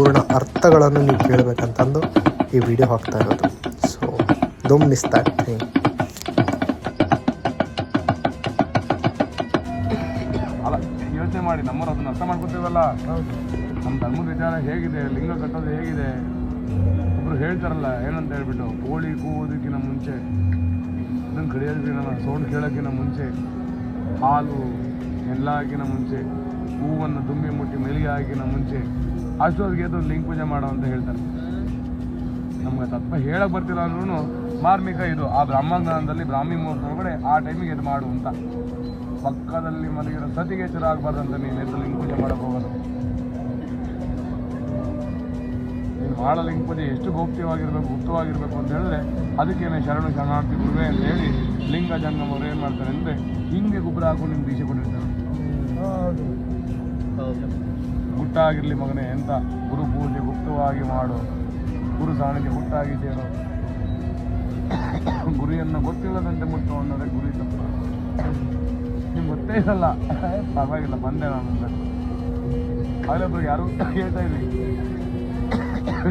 ಪೂರ್ಣ ಅರ್ಥಗಳನ್ನು ನೀವು ಕೇಳಬೇಕಂತಂದು ಈ ವಿಡಿಯೋ ಹಾಕ್ತಾ ಇರೋದು. So don't miss that thing. ಅಲ್ಲ, ಯೋಚನೆ ಮಾಡಿ, ನಮ್ಮವ್ರು ಅದನ್ನ ಅರ್ಥ ಮಾಡ್ಕೊತೀವಲ್ಲ. ನಮ್ಮ ಧರ್ಮದ ವಿಚಾರ ಹೇಗಿದೆ, ಲಿಂಗ ಕಟ್ಟೋದು ಹೇಗಿದೆ. ಒಬ್ರು ಹೇಳ್ತಾರಲ್ಲ ಏನಂತ ಹೇಳ್ಬಿಟ್ಟು, ಕೋಳಿ ಕೂಗೋದಕ್ಕಿಂತ ಮುಂಚೆ, ಅದನ್ನು ಕಡಿಯೋದಕ್ಕಿಂತ, ಸೌಂಡ್ ಕೇಳೋಕ್ಕಿಂತ ಮುಂಚೆ, ಹಾಲು ಎಲ್ಲಕ್ಕಿಂತ ಮುಂಚೆ, ಹೂವನ್ನು ದುಮ್ಮಿ ಮುಟ್ಟಿ ಮೆಲಿಗೆ ಹಾಕಿನ ಮುಂಚೆ ಅಷ್ಟೊತ್ತಿಗೆ ಅದು ಲಿಂಗ ಪೂಜೆ ಮಾಡೋ ಅಂತ ಹೇಳ್ತಾರೆ. ನಮ್ಗೆ ತತ್ವ ಹೇಳಕ್ಕೆ ಬರ್ತಿಲ್ಲ ಅಂದ್ರೂ ಮಾರ್ಮಿಕ ಇದು. ಆ ಬ್ರಹ್ಮಜ್ಞಾನದಲ್ಲಿ ಬ್ರಾಹ್ಮಿ ಮುಹೂರ್ತ ಒಳಗಡೆ ಆ ಟೈಮಿಗೆ ಇದು ಮಾಡು ಅಂತ. ಪಕ್ಕದಲ್ಲಿ ಮಲಗಿರೋ ಸತಿಗೆ ಎಚ್ಚರ ಆಗಬಾರ್ದಂತ ನೀನು ಎದ್ದು ಲಿಂಗ ಪೂಜೆ ಮಾಡಕ್ಕೆ ಹೋಗೋದು. ನೀನು ಮಾಡೋ ಲಿಂಗ ಪೂಜೆ ಎಷ್ಟು ಗೌಪ್ಯವಾಗಿರ್ಬೇಕು, ಗುಪ್ತವಾಗಿರ್ಬೇಕು ಅಂತ ಹೇಳಿದ್ರೆ, ಅದಕ್ಕೇನೆ ಶರಣು ಶರಣಾರ್ಥಿ ಗುರುವೇ ಅಂತ ಹೇಳಿ ಲಿಂಗ ಜಂಗಮ ಅವ್ರು ಏನು ಮಾಡ್ತಾರೆ ಅಂದರೆ, ಹಿಂಗೆ ಗೊಬ್ಬರ ಹಾಕೊಂಡು ನಿಮ್ಗೆ ದೀಕ್ಷೆ ಕೊಟ್ಟಿರ್ತಾರೆ. ಗುಟ್ಟಾಗಿರ್ಲಿ ಮಗನೇ ಎಂತ ಗುರು ಪೂಜೆ ಗುಪ್ತವಾಗಿ ಮಾಡು, ಗುರು ಸಾಣಿಗೆ ಗುಟ್ಟಾಗಿ ಸೇರು, ಗುರಿಯನ್ನು ಗೊತ್ತಿಲ್ಲದಂತೆ ಮುಟ್ಟು ಅನ್ನೋದೇ ಗುರಿ ತಪ್ಪ. ನಿಮ್ಗೆ ಗೊತ್ತೇ ಇರಲ್ಲ, ಪರವಾಗಿಲ್ಲ ಬಂದೆ ನಾನು ಆಗಲೊಬ್ರು ಯಾರು ಹೇಳ್ತಾ ಇದ್ವಿ,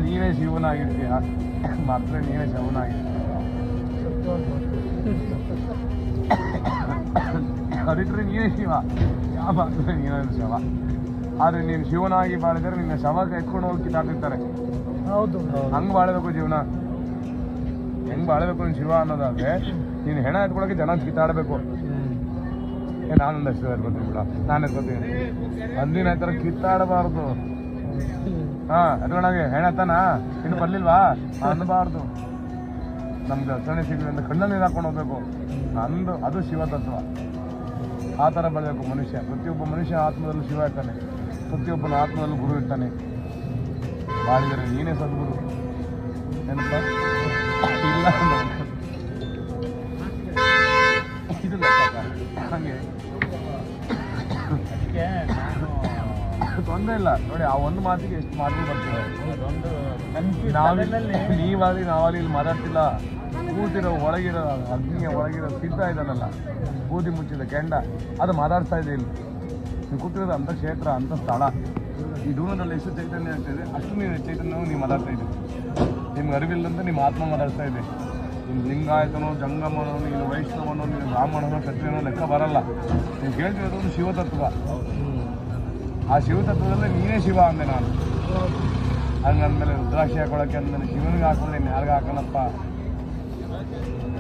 ನೀನೇ ಶಿವನಾಗಿರ್ತೀಯ, ಮಾತ್ರ ನೀನೇ ಶವನಾಗಿರ್ತೀಯ. ಅದಿಟ್ರೆ ನೀನೇ ಶಿವ, ಯಾವ ಮಾತ್ರ ನೀನೇ ಶವ. ಆದರೆ ನೀನು ಶಿವನಾಗಿ ಬಾಳಿದರೆ ನಿನ್ನ ಶವಕ್ಕೆ ಎತ್ಕೊಂಡು ಹೋಗಿ ಕಿತ್ತಾಡ್ತಿರ್ತಾರೆ. ಹೌದು, ಹಂಗೆ ಬಾಳಬೇಕು ಜೀವನ. ಹೆಂಗೆ ಬಾಳಬೇಕು ನೀನು ಶಿವ ಅನ್ನೋದಾದ್ರೆ, ನೀನು ಹೆಣ ಎತ್ಕೊಳಕ್ಕೆ ಜನ ಕಿತ್ತಾಡಬೇಕು. ನಾನೊಂದು ಹೆಸರು ಎತ್ಕೊತೀನಿ ಬಿಡ, ನಾನು ಎತ್ಕೊತೀನಿ ಅಂದಿನ ಥರ ಕಿತ್ತಾಡಬಾರ್ದು. ಎತ್ಕೊಂಡಾಗೆ ಹೆಣ ಎತ್ತಾನ ಇನ್ನು ಬರ್ಲಿಲ್ವಾ ಅನ್ನಬಾರ್ದು. ನಮ್ಗೆ ರಕ್ಷಣೆ ಸಿಗಲಿ ಅಂತ ಕಣ್ಣಲ್ಲಿ ನೀರು ಹಾಕೊಂಡು ಹೋಗ್ಬೇಕು. ಅದು ಶಿವತತ್ವ. ಆ ಥರ ಬೆಳಬೇಕು ಮನುಷ್ಯ. ಪ್ರತಿಯೊಬ್ಬ ಮನುಷ್ಯ ಆತ್ಮದಲ್ಲೂ ಶಿವ ಇರ್ತಾನೆ, ಪ್ರತಿಯೊಬ್ಬನ ಆತ್ಮದಲ್ಲೂ ಗುರು ಇರ್ತಾನೆ. ಬಾಳಿದರೆ ನೀನೇ ಸದ್ಗುರು. ಏನಪ್ಪ ಇಲ್ಲ ಇದು ಹಾಗೆ ತೊಂದರೆ ಇಲ್ಲ ನೋಡಿ. ಆ ಒಂದು ಮಾತಿಗೆ ಎಷ್ಟು ಮಾತು ಬರ್ತೀವಿ. ನೀವಾಗಲಿ ನಾವಾಗಲಿ ಇಲ್ಲಿ ಮಾತಾಡ್ತಿಲ್ಲ. ಕೂತಿರೋ ಒಳಗಿರೋ ಅಗ್ನಿಯ ಒಳಗಿರೋ ಸಿದ್ಧ ಇದನ್ನಲ್ಲ, ಬೂದಿ ಮುಚ್ಚಿದ ಕೆಂಡ, ಅದು ಮಾತಾಡ್ತಾ ಇದೆ. ಇಲ್ಲಿ ನೀವು ಕೂತಿರೋದು ಅಂಥ ಕ್ಷೇತ್ರ, ಅಂಥ ಸ್ಥಳ. ಈ ದೂರದಲ್ಲಿ ಎಷ್ಟು ಚೈತನ್ಯ ಆಗ್ತಾಯಿದೆ, ಅಷ್ಟು ನೀವು ಚೈತನ್ಯವು ನೀವು ಮಾತಾಡ್ತಾ ಇದ್ದೀವಿ. ನಿಮ್ಗೆ ಅರಿವಿಲ್ಲದಂತೆ ನಿಮ್ಮ ಆತ್ಮ ಮಾತಾಡ್ತಾ ಇದೆ. ನೀನು ಲಿಂಗಾಯತನೋ, ಜಂಗಮನೋ, ನೀನು ವೈಷ್ಣವನೋ, ನೀನು ಬ್ರಾಹ್ಮಣನೋ, ಕ್ಷತ್ರಿಯನೋ ಲೆಕ್ಕ ಬರಲ್ಲ. ನೀವು ಕೇಳ್ತಿರೋದು ಒಂದು ಶಿವತತ್ವ. ಆ ಶಿವತತ್ವದಲ್ಲೇ ನೀನೇ ಶಿವ ಅಂದೆ ನಾನು. ಹಂಗಂದ್ಮೇಲೆ ರುದ್ರಾಕ್ಷಿ ಹಾಕೊಳ್ಳೋಕ್ಕೆ ಅಂದಮೇಲೆ ಶಿವನಿಗೆ ಹಾಕೊಂಡ್ರೆ ಇನ್ನು ಯಾರಿಗ ಹಾಕೋಣಪ್ಪ.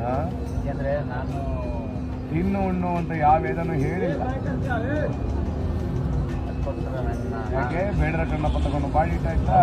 ಯಾಕೆಂದ್ರೆ ನಾನು ತಿನ್ನು ಉಣ್ಣು ಅಂತ ಯಾವ ವೇದನೂ ಹೇಳಿಲ್ಲ. ಯಾಕೆ ಬೇಡರ ಕಣ್ಣಪ್ಪ ತಗೊಂಡು ಬಾಡಿಟ್ಟಾಯ್ತಾ.